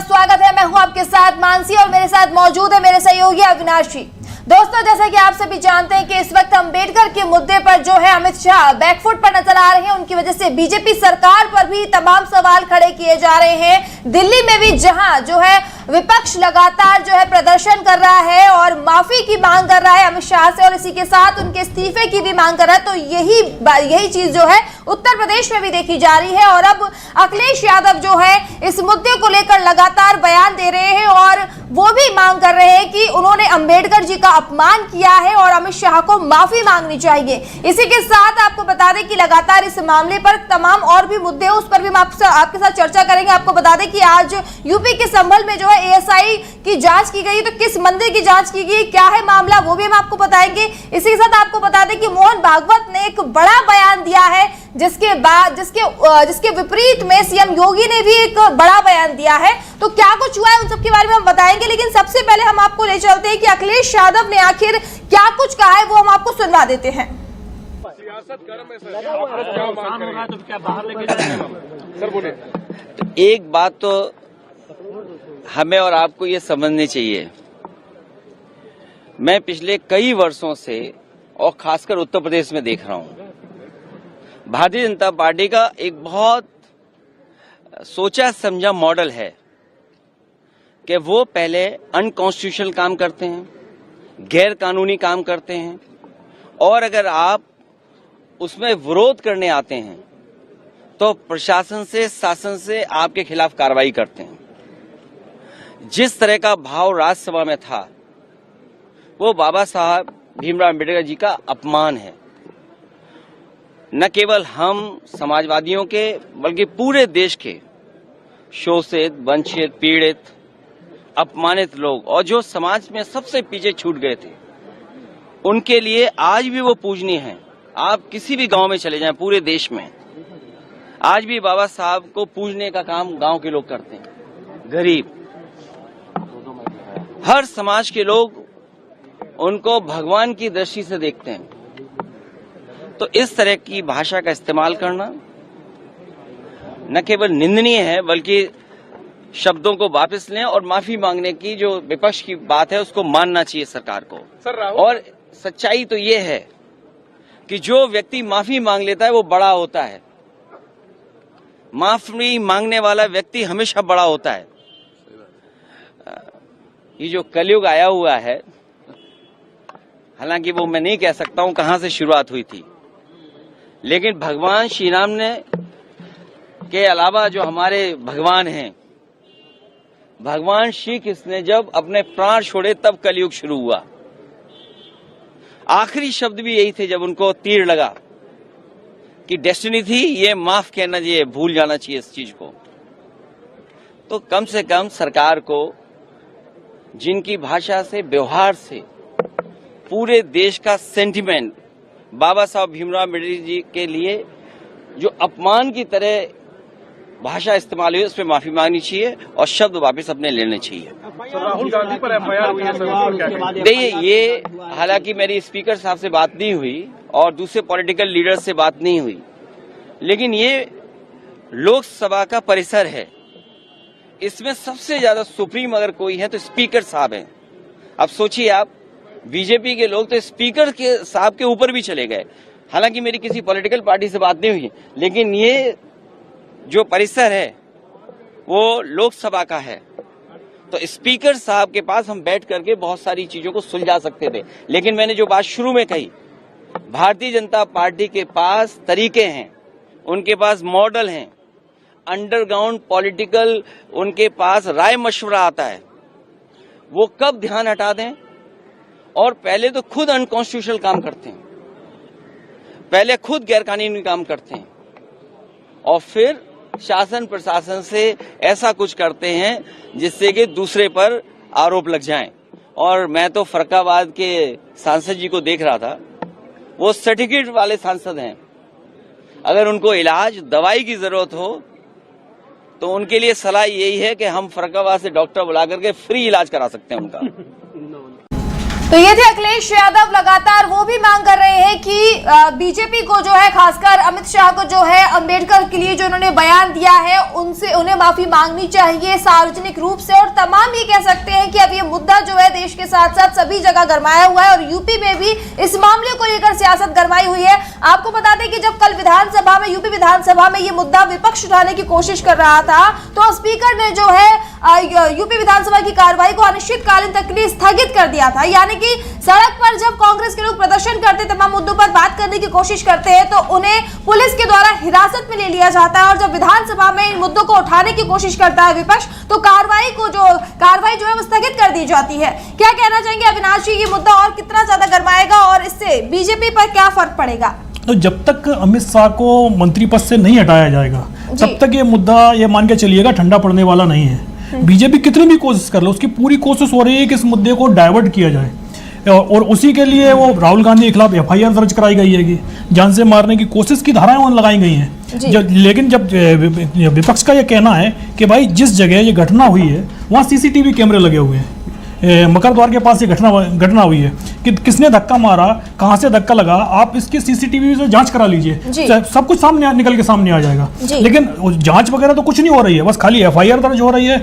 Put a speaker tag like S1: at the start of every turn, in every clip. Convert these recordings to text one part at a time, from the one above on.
S1: स्वागत है। मैं हूं आपके साथ मानसी और मेरे साथ मौजूद है मेरे सहयोगी अविनाश जी। दोस्तों, जैसा कि आप सभी जानते हैं कि इस वक्त अम्बेडकर के मुद्दे पर जो है अमित शाह बैकफुट पर नजर आ रहे हैं। उनकी वजह से बीजेपी सरकार पर भी तमाम सवाल खड़े किए जा रहे हैं। दिल्ली में भी जहां जो है विपक्ष लगातार जो है प्रदर्शन कर रहा है और माफी की मांग कर रहा है अमित शाह से, और इसी के साथ उनके इस्तीफे की भी मांग कर रहा है। तो यही चीज जो है उत्तर प्रदेश में भी देखी जा रही है। और अब अखिलेश यादव जो है इस मुद्दे को लेकर लगातार बयान दे रहे हैं और वो भी मांग कर रहे हैं कि उन्होंने अंबेडकर जी का अपमान किया है और अमित शाह को माफी मांगनी चाहिए। इसी के साथ आपको बता दें कि लगातार इस मामले पर तमाम और भी मुद्दे हैं, उस पर भी हम आपके साथ चर्चा करेंगे। आपको बता दें कि आज यूपी के संभल में जो है एएसआई की जांच की गई, तो किस मंदिर की जांच की गई, क्या है मामला, वो भी हम आपको बताएंगे। इसी के साथ आपको बता दें कि मोहन भागवत ने एक बड़ा बयान दिया है, जिसके विपरीत में सीएम योगी ने भी एक बड़ा बयान दिया है। तो क्या कुछ हुआ है उन सब के बारे में हम बताएंगे, लेकिन सबसे पहले हम आपको ले चलते हैं कि अखिलेश यादव ने आखिर क्या कुछ कहा है, वो हम आपको सुनवा देते हैं।
S2: तो एक बात तो हमें और आपको ये समझनी चाहिए, मैं पिछले कई वर्षों से और खासकर उत्तर प्रदेश में देख रहा हूं, भारतीय जनता पार्टी का एक बहुत सोचा समझा मॉडल है कि वो पहले अनकॉन्स्टिट्यूशनल काम करते हैं, गैर कानूनी काम करते हैं, और अगर आप उसमें विरोध करने आते हैं तो प्रशासन से, शासन से आपके खिलाफ कार्रवाई करते हैं। जिस तरह का भाव राज्यसभा में था वो बाबा साहब भीमराव अम्बेडकर जी का अपमान है। न केवल हम समाजवादियों के बल्कि पूरे देश के शोषित, वंचित, पीड़ित, अपमानित लोग और जो समाज में सबसे पीछे छूट गए थे, उनके लिए आज भी वो पूजनीय हैं। आप किसी भी गांव में चले जाएं पूरे देश में, आज भी बाबा साहब को पूजने का काम गांव के लोग करते हैं। गरीब, हर समाज के लोग उनको भगवान की दृष्टि से देखते हैं। तो इस तरह की भाषा का इस्तेमाल करना न केवल निंदनीय है, बल्कि शब्दों को वापस लें और माफी मांगने की जो विपक्ष की बात है उसको मानना चाहिए सरकार को। और सच्चाई तो ये है कि जो व्यक्ति माफी मांग लेता है वो बड़ा होता है। माफी मांगने वाला व्यक्ति हमेशा बड़ा होता है। ये जो कलयुग आया हुआ है, हालांकि वो मैं नहीं कह सकता हूं कहां से शुरुआत हुई थी, लेकिन भगवान श्री राम ने के अलावा जो हमारे भगवान हैं, भगवान श्री कृष्ण ने जब अपने प्राण छोड़े तब कलयुग शुरू हुआ। आखिरी शब्द भी यही थे जब उनको तीर लगा कि डेस्टिनी थी, ये माफ कहना चाहिए, भूल जाना चाहिए इस चीज को। तो कम से कम सरकार को जिनकी भाषा से, व्यवहार से पूरे देश का सेंटिमेंट बाबा साहब भीमराव अम्बेडकर जी के लिए जो अपमान की तरह भाषा इस्तेमाल हुई, उस पर माफी मांगनी चाहिए और शब्द वापस अपने लेने चाहिए।
S3: राहुल गांधी पर एफआईआर हुई है।
S2: देखिए, ये हालांकि मेरी स्पीकर साहब से बात नहीं हुई और दूसरे पॉलिटिकल लीडर से बात नहीं हुई, लेकिन ये लोकसभा का परिसर है, इसमें सबसे ज्यादा सुप्रीम अगर कोई है तो स्पीकर साहब हैं। अब सोचिए आप, बीजेपी के लोग तो स्पीकर के साहब के ऊपर भी चले गए। हालांकि मेरी किसी पॉलिटिकल पार्टी से बात नहीं हुई, लेकिन ये जो परिसर है वो लोकसभा का है, तो स्पीकर साहब के पास हम बैठ करके बहुत सारी चीजों को सुलझा सकते थे। लेकिन मैंने जो बात शुरू में कही, भारतीय जनता पार्टी के पास तरीके हैं, उनके पास मॉडल हैं, अंडरग्राउंड पॉलिटिकल उनके पास राय मशवरा आता है। वो कब ध्यान हटा दें, और पहले तो खुद अनकॉन्स्टिट्यूशनल काम करते हैं, पहले खुद गैरकानूनी काम करते हैं, और फिर शासन प्रशासन से ऐसा कुछ करते हैं जिससे कि दूसरे पर आरोप लग जाएं। और मैं तो फरक्काबाद के सांसद जी को देख रहा था, वो सर्टिफिकेट वाले सांसद हैं। अगर उनको इलाज, दवाई की जरूरत हो तो उनके लिए सलाह यही है कि हम फरक्काबाद से डॉक्टर बुला करके फ्री इलाज करा सकते हैं उनका।
S1: तो ये थे अखिलेश यादव। लगातार वो भी मांग कर रहे हैं कि बीजेपी को जो है, खासकर अमित शाह को जो है, अंबेडकर के लिए जो उन्होंने बयान दिया है उन्हें माफी मांगनी चाहिए सार्वजनिक रूप से। और तमाम ये कह सकते हैं कि अब ये मुद्दा जो है देश के साथ साथ सभी जगह गरमाया हुआ है और यूपी में भी इस मामले को लेकर सियासत गरमाई हुई है। आपको बता दें कि जब कल विधानसभा में, यूपी विधानसभा में ये मुद्दा विपक्ष उठाने की कोशिश कर रहा था तो स्पीकर ने जो है यूपी विधानसभा की कार्रवाई को अनिश्चितकालीन तक के लिए स्थगित कर दिया था। यानी कि सड़क पर जब कांग्रेस के लोग प्रदर्शन करते, तमाम मुद्दों पर बात करने की कोशिश करते हैं तो उन्हें पुलिस के द्वारा हिरासत में ले लिया जाता है, और जब विधानसभा में इन मुद्दों को उठाने की कोशिश करता है विपक्ष तो कार्रवाई जो है वो स्थगित कर दी जाती है। क्या कहना चाहेंगे अविनाश जी, ये मुद्दा और कितना ज्यादा गरमाएगा और इससे बीजेपी पर क्या फर्क पड़ेगा?
S4: तो जब तक अमित शाह को मंत्री पद से नहीं हटाया जाएगा तब तक ये मुद्दा, ये मान के चलिएगा, ठंडा पड़ने वाला नहीं है। बीजेपी कितनी भी कोशिश कर लो, उसकी पूरी कोशिश हो रही है कि इस मुद्दे को डाइवर्ट किया जाए, और उसी के लिए वो राहुल गांधी के खिलाफ FIR दर्ज कराई गई है कि जान से मारने की कोशिश की धाराएं वहां लगाई गई हैं। लेकिन जब विपक्ष का ये कहना है कि भाई जिस जगह ये घटना हुई है वहाँ CCTV कैमरे लगे हुए हैं, मकर द्वार के पास ये घटना हुई है कि किसने धक्का मारा, कहाँ से धक्का लगा, आप इसकी CCTV से जांच करा लीजिए, सब कुछ निकल के सामने आ जाएगा। लेकिन जांच वगैरह तो कुछ नहीं हो रही है, बस खाली FIR दर्ज हो रही है।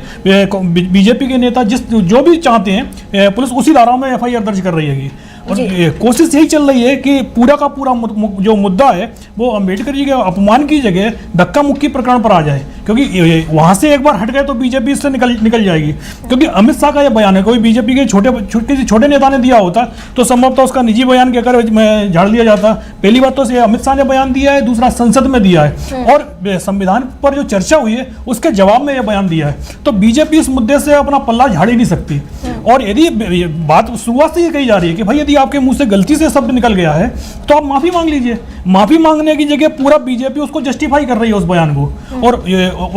S4: बीजेपी के नेता जो भी चाहते हैं पुलिस उसी धाराओं में FIR दर्ज कर रही है। और कोशिश यही चल रही है कि पूरा का पूरा जो मुद्दा है वो अंबेडकर जी के अपमान की जगह धक्का मुक्की प्रकरण पर आ जाए, क्योंकि वहां से एक बार हट गए तो बीजेपी इससे निकल जाएगी। क्योंकि अमित शाह का ये बयान है, कोई बीजेपी के किसी छोटे नेता ने दिया होता तो संभवतः उसका निजी बयान के कर झाड़ दिया जाता। पहली बात तो अमित शाह ने बयान दिया है, दूसरा संसद में दिया है, और संविधान पर जो चर्चा हुई है उसके जवाब में यह बयान दिया है। तो बीजेपी इस मुद्दे से अपना पल्ला झाड़ ही नहीं सकती। और यदि बात शुरुआत से ये कही जा रही है कि भाई यदि आपके मुंह से गलती से शब्द निकल गया है तो आप माफी मांग लीजिए, माफी मांगने की जगह पूरा बीजेपी उसको जस्टिफाई कर रही है उस बयान को। और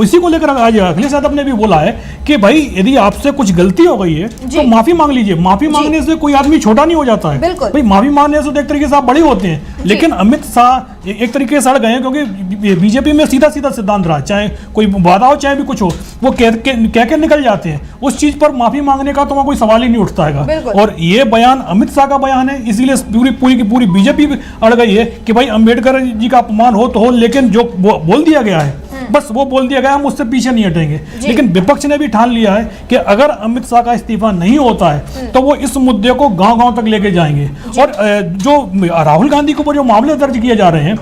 S4: इसी को लेकर आज अखिलेश यादव ने भी बोला है कि भाई यदि आपसे कुछ गलती हो गई है तो माफी मांग लीजिए। माफी मांगने से कोई आदमी छोटा नहीं हो जाता है, भाई माफी मांगने से तो एक तरीके से आप बड़े होते हैं। लेकिन अमित शाह एक तरीके से अड़ गए हैं, क्योंकि बीजेपी में सीधा सिद्धांत रहा, चाहे कोई वादा हो चाहे भी कुछ हो, वो कह के निकल जाते हैं। उस चीज पर माफी मांगने का तो वहां कोई सवाल ही नहीं उठता है। और ये बयान अमित शाह का बयान है, इसीलिए पूरी बीजेपी अड़ गई है कि भाई अंबेडकर जी का अपमान हो तो हो, लेकिन जो बोल दिया गया है बस वो बोल दिया गया, हम उससे पीछे नहीं हटेंगे। लेकिन विपक्ष ने भी ठान लिया है कि अगर अमित शाह का इस्तीफा नहीं होता है तो वो इस मुद्दे को गांव-गांव तक लेके जाएंगे। और जो राहुल गांधी के ऊपर जो मामले दर्ज किए जा रहे हैं,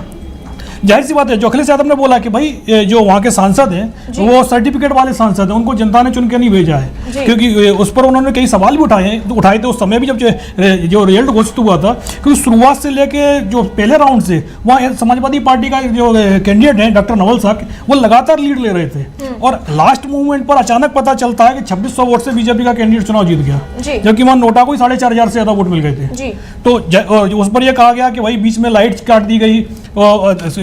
S4: जाहिर सी बात है, जो अखिलेश यादव ने बोला कि भाई जो वहाँ के सांसद हैं वो सर्टिफिकेट वाले सांसद हैं, उनको जनता ने चुन के नहीं भेजा है, क्योंकि उस पर उन्होंने कई सवाल भी उठाए थे उस समय भी, जब जो रिजल्ट घोषित हुआ था। क्योंकि शुरुआत से लेके जो पहले राउंड से वहाँ समाजवादी पार्टी का जो कैंडिडेट है डॉक्टर नवल साक, वो लगातार लीड ले रहे थे, और लास्ट मूवमेंट पर अचानक पता चलता है कि 2600 वोट से बीजेपी का कैंडिडेट चुनाव जीत गया, जबकि वहाँ नोटा को 4500 से ज्यादा वोट मिल गए थे। तो उस पर यह कहा गया कि भाई बीच में लाइट काट दी गई,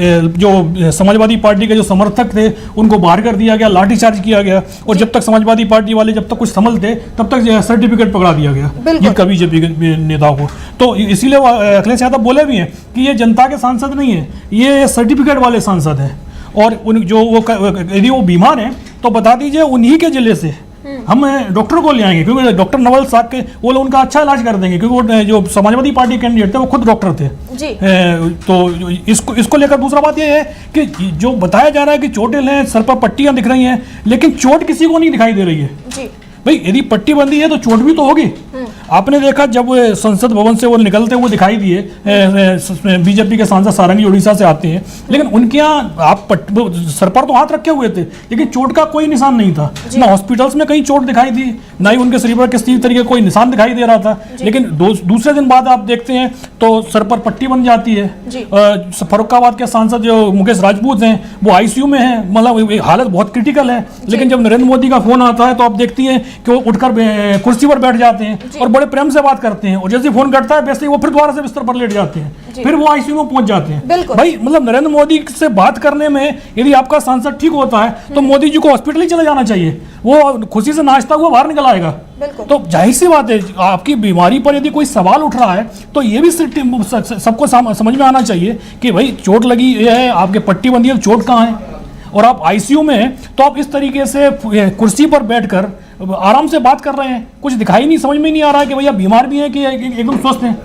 S4: जो समाजवादी पार्टी के जो समर्थक थे उनको बाहर कर दिया गया, लाठीचार्ज किया गया, और जब तक समाजवादी पार्टी वाले जब तक कुछ संभलते तब तक सर्टिफिकेट पकड़ा दिया गया जिनका बीजेपी के नेताओं को। तो इसीलिए अखिलेश यादव बोले भी हैं कि ये जनता के सांसद नहीं है, ये सर्टिफिकेट वाले सांसद हैं। और यदि वो बीमार हैं तो बता दीजिए उन्हीं के जिले से हम डॉक्टर को ले आएंगे, क्योंकि डॉक्टर नवल साक के वो लोग उनका अच्छा इलाज कर देंगे, क्योंकि वो जो समाजवादी पार्टी कैंडिडेट थे वो खुद डॉक्टर थे। तो इसको लेकर दूसरा बात ये है कि जो बताया जा रहा है कि चोटें हैं, सर पर पट्टियां दिख रही हैं, लेकिन चोट किसी को नहीं दिखाई दे रही है। भाई यदि पट्टी बंदी है तो चोट भी तो होगी। आपने देखा जब संसद भवन से वो निकलते हुए दिखाई दिए, बीजेपी के सांसद सारंगी उड़ीसा से आते हैं, लेकिन उनके यहाँ आप सर पर तो हाथ रखे हुए थे, लेकिन चोट का कोई निशान नहीं था। ना हॉस्पिटल्स में कहीं चोट दिखाई दी, ना ही उनके शरीर पर किसी तरीके कोई निशान दिखाई दे रहा था। लेकिन दूसरे दिन बाद आप देखते हैं तो सर पर पट्टी बन जाती है। फर्रुखाबाद के सांसद जो मुकेश राजपूत हैं वो ICU में हैं, मतलब हालत बहुत क्रिटिकल है। लेकिन जब नरेंद्र मोदी का फोन आता है तो आप देखती हैं कि वो उठकर कुर्सी पर बैठ जाते हैं और बड़े प्रेम से बात करते हैं, और जैसे फोन करता है वैसे ही वो फिर दोबारा से बिस्तर पर लेट जाते हैं, फिर वो ICU में पहुंच जाते हैं। भाई मतलब नरेंद्र मोदी से बात करने में यदि आपका सांसद ठीक होता है तो मोदी जी को हॉस्पिटल ही चले जाना चाहिए, वो खुशी से नाचता हुआ बाहर निकल आएगा। तो जाहिर सी बात है, आपकी बीमारी पर यदि कोई सवाल उठ रहा है तो ये भी सबको समझ में आना चाहिए कि भाई चोट लगी है, आपके पट्टी बंदी है, चोट कहाँ है। और आप आईसीयू में हैं, तो आप इस तरीके से कुर्सी पर बैठकर आराम से बात कर रहे हैं। कुछ दिखाई नहीं, समझ में नहीं आ रहा है कि भैया बीमार भी हैं कि एकदम स्वस्थ हैं।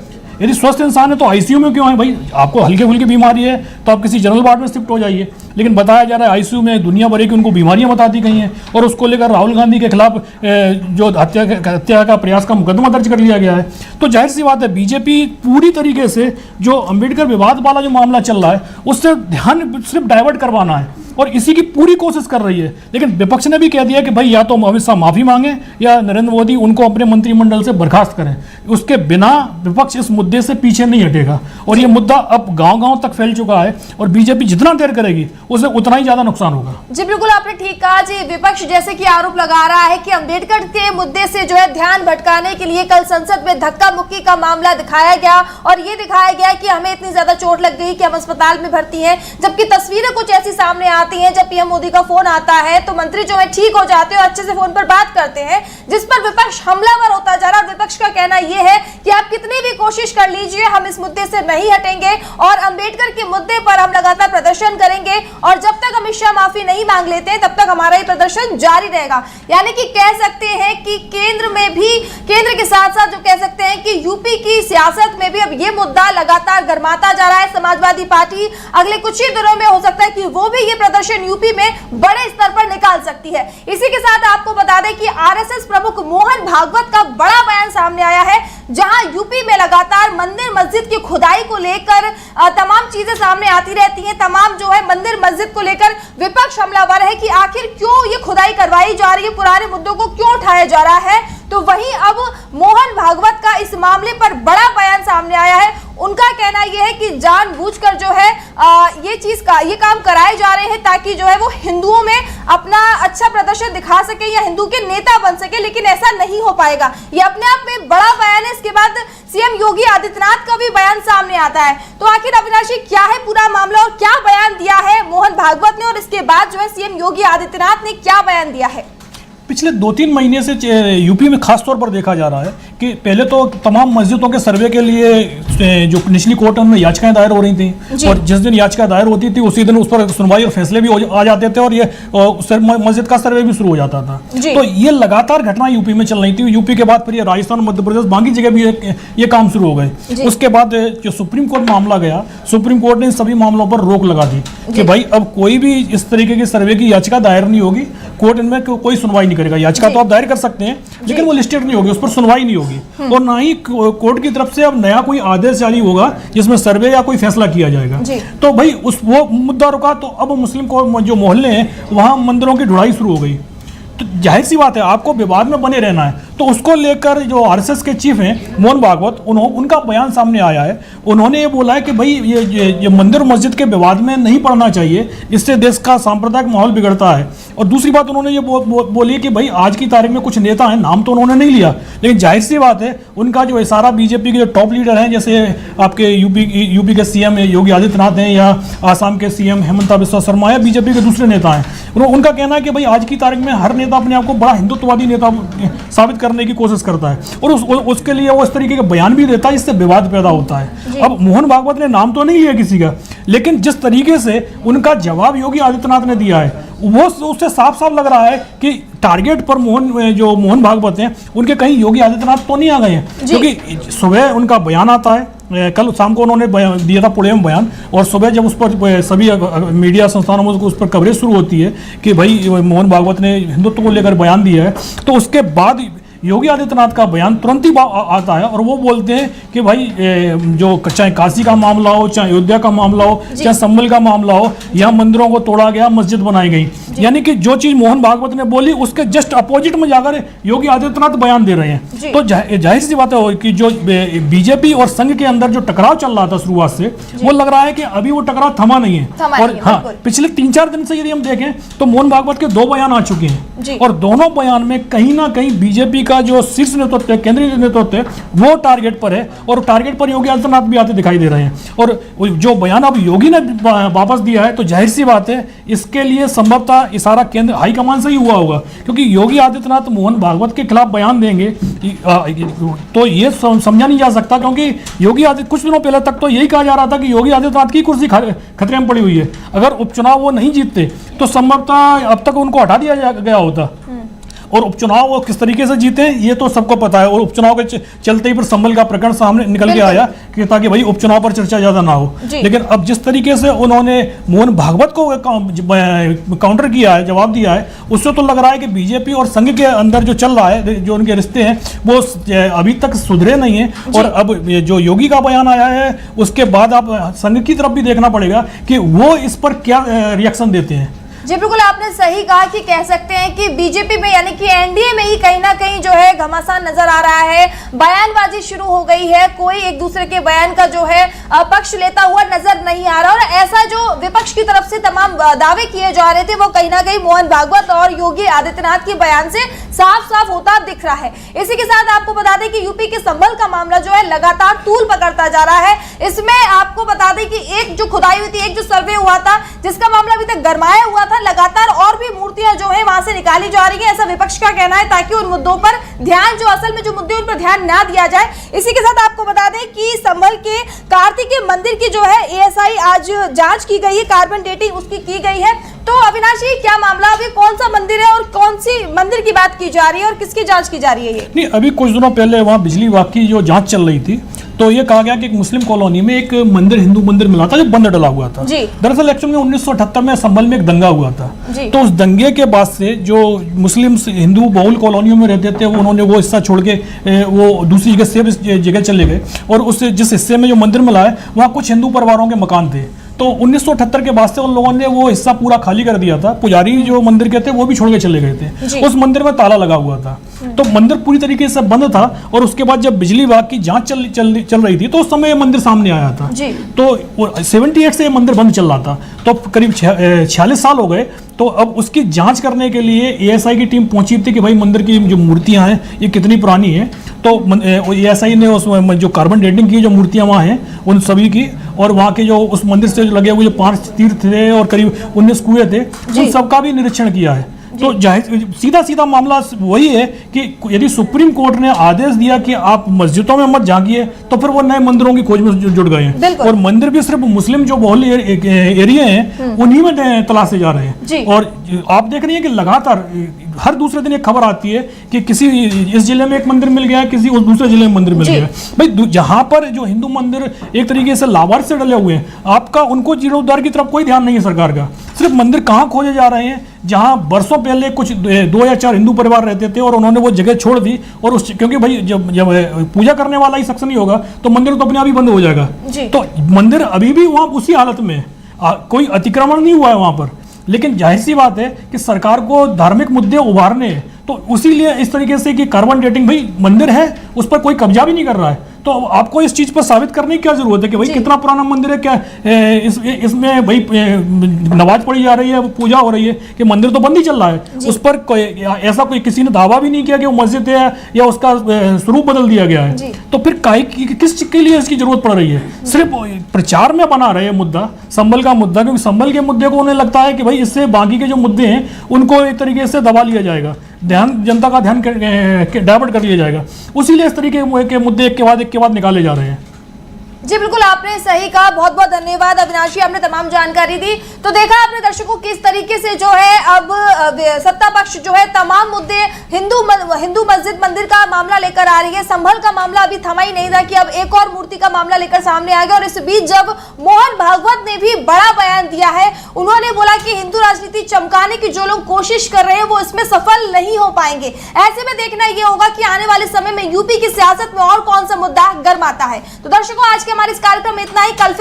S4: यदि स्वस्थ इंसान है तो आईसीयू में क्यों है भाई? आपको हल्के फुल्की बीमारी है तो आप किसी जनरल वार्ड में शिफ्ट हो जाइए। लेकिन बताया जा रहा है आईसीयू में दुनिया भर की उनको बीमारियां बता दी गई हैं, और उसको लेकर राहुल गांधी के खिलाफ जो हत्या का प्रयास का मुकदमा दर्ज कर लिया गया है। तो जाहिर सी बात है बीजेपी पूरी तरीके से जो अंबेडकर विवाद वाला जो मामला चल रहा है उससे ध्यान सिर्फ डाइवर्ट करवाना है, और इसी की पूरी कोशिश कर रही है। लेकिन विपक्ष ने भी कह दिया कि भाई या तो अमित शाह माफी मांगे या नरेंद्र मोदी उनको अपने मंत्रिमंडल से बर्खास्त करें। उसके बिना विपक्ष इस मुद्दे से पीछे नहीं हटेगा, और ये मुद्दा अब गांव-गांव तक फैल चुका है, और बीजेपी जितना देर करेगी उसे उतना ही ज्यादा नुकसान होगा।
S1: जी बिल्कुल, आपने ठीक कहा जी। विपक्ष जैसे कि आरोप लगा रहा है कि अंबेडकर के मुद्दे से जो है ध्यान भटकाने के लिए कल संसद में धक्का मुक्की का मामला दिखाया गया, और ये दिखाया गया कि हमें इतनी ज्यादा चोट लग गई कि हम अस्पताल में भर्ती हैं, जबकि तस्वीरें कुछ ऐसी सामने आती हैं जब पीएम मोदी का फोन आता है तो मंत्री जो है ठीक हो जाते हैं और अच्छे से फोन पर बात करते हैं, जिस पर विपक्ष हमलावर होता जा रहा है। विपक्ष का कहना यह है कि आप कितनी भी कोशिश कर लीजिए, हम इस मुद्दे से नहीं हटेंगे और अंबेडकर के मुद्दे पर हम लगातार प्रदर्शन करेंगे, और जब तक अमित शाह माफी नहीं मांग लेते हैं तब तक हमारा ये प्रदर्शन जारी रहेगा। यानी कि कह सकते हैं कि केंद्र के साथ साथ जो कह सकते हैं कि यूपी की सियासत में भी अब ये मुद्दा लगातार गरमाता जा रहा है। समाजवादी पार्टी अगले कुछ ही दिनों में हो सकता है कि वो भी ये प्रदर्शन यूपी में बड़े स्तर पर निकाल सकती है। इसी के साथ आपको बता दें कि आरएसएस प्रमुख मोहन भागवत का बड़ा बयान सामने आया है, जहां यूपी में लगातार मंदिर मस्जिद की खुदाई को लेकर तमाम चीजें सामने आती रहती हैं। तमाम जो है मंदिर मस्जिद को लेकर विपक्ष हमलावर है कि आखिर क्यों ये खुदाई करवाई जा रही है, पुराने मुद्दों को क्यों उठाया जा रहा है। तो वहीं अब मोहन भागवत का इस मामले पर बड़ा बयान सामने आया है। उनका कहना यह है कि जानबूझकर जो है ये काम कराए जा रहे हैं ताकि जो है वो हिंदुओं में अपना अच्छा प्रदर्शन दिखा सके या हिंदू के नेता बन सके, लेकिन ऐसा नहीं हो पाएगा। ये अपने आप में बड़ा बयान है। इसके बाद सीएम योगी आदित्यनाथ का भी बयान सामने आता है। तो आखिर अविनाशी क्या है पूरा मामला और क्या बयान दिया है मोहन भागवत ने, और इसके बाद जो है सीएम योगी आदित्यनाथ ने क्या बयान दिया है?
S4: पिछले 2-3 महीने से यूपी में खास तौर पर देखा जा रहा है कि पहले तो तमाम मस्जिदों के सर्वे के लिए जो निचली कोर्ट में याचिकाएं दायर हो रही थी, और जिस दिन याचिका दायर होती थी उसी दिन उस पर सुनवाई और फैसले भी आ जाते थे, और ये मस्जिद का सर्वे भी शुरू हो जाता था। तो ये लगातार घटना यूपी में चल रही थी। यूपी के बाद फिर ये राजस्थान, मध्य प्रदेश, बाकी जगह भी ये काम शुरू हो गए। उसके बाद जो सुप्रीम कोर्ट मामला गया, सुप्रीम कोर्ट ने इन सभी मामलों पर रोक लगा दी कि भाई अब कोई भी इस तरीके की सर्वे की याचिका दायर नहीं होगी, कोर्ट इनमें कोई सुनवाई नहीं करेगा। याचिका तो आप दायर कर सकते हैं लेकिन वो लिस्टेड नहीं होगी, उस पर सुनवाई नहीं होगी, और ना ही कोर्ट की तरफ से अब नया कोई आदेश जारी होगा जिसमें सर्वे या कोई फैसला किया जाएगा। तो भाई वो मुद्दा रुका, तो अब मुस्लिम को जो मोहल्ले हैं वहां मंदिरों की ढुलाई शुरू हो गई। तो जाहिर सी बात है आपको विवाद में बने रहना है। तो उसको लेकर जो आरएसएस के चीफ हैं मोहन भागवत, उनका बयान सामने आया है। उन्होंने ये बोला है कि भाई ये मंदिर मस्जिद के विवाद में नहीं पड़ना चाहिए, इससे देश का सांप्रदायिक माहौल बिगड़ता है। और दूसरी बात उन्होंने ये बोली कि भाई आज की तारीख में कुछ नेता हैं, नाम तो उन्होंने नहीं लिया, लेकिन जाहिर सी बात है उनका जो इशारा बीजेपी के जो टॉप लीडर हैं, जैसे आपके यूपी के सीएम योगी आदित्यनाथ हैं, या आसाम के सीएम हेमंता बिस्वा शर्मा, या बीजेपी के दूसरे नेता हैं, उनका कहना है कि भाई आज की तारीख में हर नेता अपने आप को बड़ा हिंदुत्ववादी नेता साबित करने की कोशिश करता है, और उसके लिए वो इस तरीके के बयान भी देता है, इससे विवाद पैदा होता है। अब मोहन भागवत ने नाम तो नहीं लिया किसी का, लेकिन जिस तरीके से उनका जवाब योगी आदित्यनाथ ने दिया है वो उससे साफ साफ लग रहा है कि टारगेट पर मोहन भागवत हैं उनके कहीं योगी आदित्यनाथ तो नहीं आ गए हैं, क्योंकि सुबह उनका बयान आता है, कल शाम को उन्होंने दिया था पुणे में बयान, और सुबह जब उस पर सभी मीडिया संस्थानों में उस पर कवरेज शुरू होती है कि भाई मोहन भागवत ने हिंदुत्व को लेकर बयान दिया है, तो उसके बाद योगी आदित्यनाथ का बयान तुरंत ही आता है, और वो बोलते हैं कि भाई जो चाहे काशी का मामला हो, चाहे अयोध्या का मामला हो, चाहे संभल का मामला हो, यहाँ मंदिरों को तोड़ा गया, मस्जिद बनाई गई। यानी कि जो चीज मोहन भागवत ने बोली उसके जस्ट अपोजिट में जाकर योगी आदित्यनाथ बयान दे रहे हैं। तो जाहिर सी बात है कि जो बीजेपी और संघ के अंदर जो टकराव चल रहा था शुरुआत से, वो लग रहा है कि अभी वो टकराव थमा नहीं है। और हाँ, पिछले 3-4 दिन से यदि हम देखें तो मोहन भागवत के 2 बयान आ चुके हैं, और दोनों बयान में कहीं ना कहीं बीजेपी का जो शीर्ष नेतृत्व है, केंद्रीय नेतृत्व है, वो टारगेट पर है और टारगेट पर योगी आदित्यनाथ भी आते दिखाई दे रहे हैं। और जो बयान अब योगी ने वापस दिया है तो जाहिर सी बात है इसके लिए संभवतः इशारा केंद्र हाईकमान से ही हुआ होगा, क्योंकि योगी आदित्यनाथ मोहन भागवत के खिलाफ बयान देंगे तो ये समझा नहीं जा सकता, क्योंकि योगी आदित्य कुछ दिनों पहले तक तो यही कहा जा रहा था कि योगी आदित्यनाथ की कुर्सी खतरे में पड़ी हुई है। अगर उपचुनाव वो नहीं जीतते तो संभवतः अब तक उनको हटा दिया गया होता। और उपचुनाव वो किस तरीके से जीते ये तो सबको पता है, और उपचुनाव के चलते ही फिर संभल का प्रकरण सामने निकल के आया कि ताकि भाई उपचुनाव पर चर्चा ज्यादा ना हो। लेकिन अब जिस तरीके से उन्होंने मोहन भागवत को काउंटर किया है, जवाब दिया है, उससे तो लग रहा है कि बीजेपी और संघ के अंदर जो चल रहा है, जो उनके रिश्ते हैं वो अभी तक सुधरे नहीं है। और अब जो योगी का बयान आया है उसके बाद आप संघ की तरफ भी देखना पड़ेगा कि वो इस पर क्या रिएक्शन देते हैं।
S1: जी बिल्कुल, आपने सही कहा कि कह सकते हैं कि बीजेपी में यानी कि एनडीए में ही कहीं ना कहीं जो है घमासान नजर आ रहा है, बयानबाजी शुरू हो गई है, कोई एक दूसरे के बयान का जो है पक्ष लेता हुआ नजर नहीं आ रहा। और ऐसा जो विपक्ष की तरफ से तमाम दावे किए जा रहे थे वो कहीं ना कहीं मोहन भागवत और योगी आदित्यनाथ के बयान से साफ साफ होता दिख रहा है। इसी के साथ आपको बता दें कि यूपी के संभल का मामला जो है लगातार तूल पकड़ता जा रहा है। इसमें आपको बता दें कि एक जो खुदाई हुई थी, एक जो सर्वे हुआ था जिसका मामला अभी तक गरमाया हुआ था, लगातार और भी मूर्तियां जो है वहां से निकाली जा रही है, ऐसा विपक्ष का कहना है, ताकि उन मुद्दों पर ध्यान, जो असल में जो मुद्दे उन पर ध्यान ना दिया जाए। इसी के साथ आपको बता दें कि संभल के कार्तिकेय मंदिर की जो है एएसआई आज जांच की गई है, कार्बन डेटिंग उसकी की गई है। तो अविनाश जी, क्या मामला, अभी कौन सा मंदिर है और कौन सी मंदिर की बात की जा रही है और किसकी जांच की जा रही है? ये नहीं,
S4: अभी कुछ दिनों पहले वहाँ बिजली विभाग की जो जांच चल रही थी तो ये कहा गया कि एक मुस्लिम कॉलोनी में एक मंदिर, हिंदू मंदिर मिला था जो बंद डला हुआ था। दरअसल एक्चुअल में 1978 में संभल में एक दंगा हुआ था, तो उस दंगे के बाद से जो मुस्लिम हिंदू बहुल कॉलोनियों में रहते थे उन्होंने वो हिस्सा छोड़ के वो दूसरी जगह सेफ जगह चले गए, और उस जिस हिस्से में जो मंदिर मिला है वहाँ कुछ हिंदू परिवारों के मकान थे। तो 1978 के बाद से उन लोगों ने वो हिस्सा पूरा खाली कर दिया था, पुजारी जो मंदिर के थे वो भी छोड़ के चले गए थे, उस मंदिर में ताला लगा हुआ था, तो मंदिर पूरी तरीके से बंद था। और उसके बाद जब बिजली विभाग की जांच चल रही थी तो उस समय ये मंदिर सामने आया था। तो 78 से ये मंदिर बंद चल रहा था, तो करीब 46 साल हो गए। तो अब उसकी जांच करने के लिए एएसआई की टीम पहुंची थी कि भाई मंदिर की जो मूर्तियां हैं ये कितनी पुरानी है। तो एएसआई ने उस जो कार्बन डेटिंग की जो मूर्तियां वहाँ हैं उन सभी की, और वहाँ के जो उस मंदिर से लगे हुए जो 5 तीर्थ थे और करीब 19 कुएं थे, उन सबका भी निरीक्षण किया है। तो सीधा सीधा मामला वही है कि यदि सुप्रीम कोर्ट ने आदेश दिया कि आप मस्जिदों में मत जागिए तो फिर वो नए मंदिरों की खोज में जुट गए हैं, और मंदिर भी सिर्फ मुस्लिम जो बहुल एरिया हैं उन्हीं में तलाशे जा रहे हैं। और आप देख रही हैं कि लगातार हर दूसरे दिन एक खबर आती है कि किसी इस जिले में एक मंदिर मिल गया, किसी उस दूसरे जिले में मंदिर मिल गया। भाई जहां पर जो हिंदू मंदिर एक तरीके से लाभार्थ से डले हुए हैं, आपका उनको जीर्णोद्धार की तरफ कोई ध्यान नहीं है सरकार का। सिर्फ मंदिर कहाँ खोजे जा रहे हैं जहां बरसों पहले कुछ 2 या 4 हिंदू परिवार रहते थे और उन्होंने वो जगह छोड़ दी, और उस क्योंकि भाई जब पूजा करने वाला ही सक्षम नहीं होगा तो मंदिर तो अपने आप ही बंद हो जाएगा। तो मंदिर अभी भी वहां उसी हालत में कोई अतिक्रमण नहीं हुआ है वहां पर। लेकिन जाहिर सी बात है कि सरकार को धार्मिक मुद्दे उभारने हैं, तो उसीलिए इस तरीके से कि कार्बन डेटिंग, भाई मंदिर है उस पर कोई कब्जा भी नहीं कर रहा है, तो आपको इस चीज पर साबित करने की क्या जरूरत है कि भाई कितना पुराना मंदिर है, क्या इसमें भाई नमाज पढ़ी जा रही है, पूजा हो रही है, कि मंदिर तो बंद ही चल रहा है, उस पर ऐसा कोई किसी ने दावा भी नहीं किया कि वो मस्जिद है या उसका स्वरूप बदल दिया गया है। तो फिर किस के लिए इसकी जरूरत पड़ रही है? सिर्फ प्रचार में बना रहे मुद्दा, संभल का मुद्दा, क्योंकि संभल के मुद्दे को उन्हें लगता है कि भाई इससे बाकी के जो मुद्दे हैं उनको एक तरीके से दबा लिया जाएगा, जनता का ध्यान डाइवर्ट कर लिया जाएगा, उसीलिए इस तरीके के मुद्दे एक के बाद निकाले जा रहे हैं।
S1: जी बिल्कुल, आपने सही कहा, बहुत बहुत धन्यवाद अविनाशी, आपने तमाम जानकारी दी। तो देखा आपने दर्शकों किस तरीके से जो है अब सत्ता पक्ष जो है तमाम मुद्दे हिंदू मस्जिद मंदिर का मामला लेकर आ रही है। संभल का मामला अभी थमा ही नहीं था कि अब एक और मूर्ति का मामला लेकर सामने आ गया, और इस बीच जब मोहन भागवत ने भी बड़ा बयान दिया है, उन्होंने बोला कि हिंदू राजनीति चमकाने की जो लोग कोशिश कर रहे हैं वो इसमें सफल नहीं हो पाएंगे। ऐसे में देखना यह होगा कि आने वाले समय में यूपी की सियासत में और कौन सा मुद्दा गर्माता है। तो दर्शकों, आज के हमारे इस कार्यक्रम में इतना ही। कल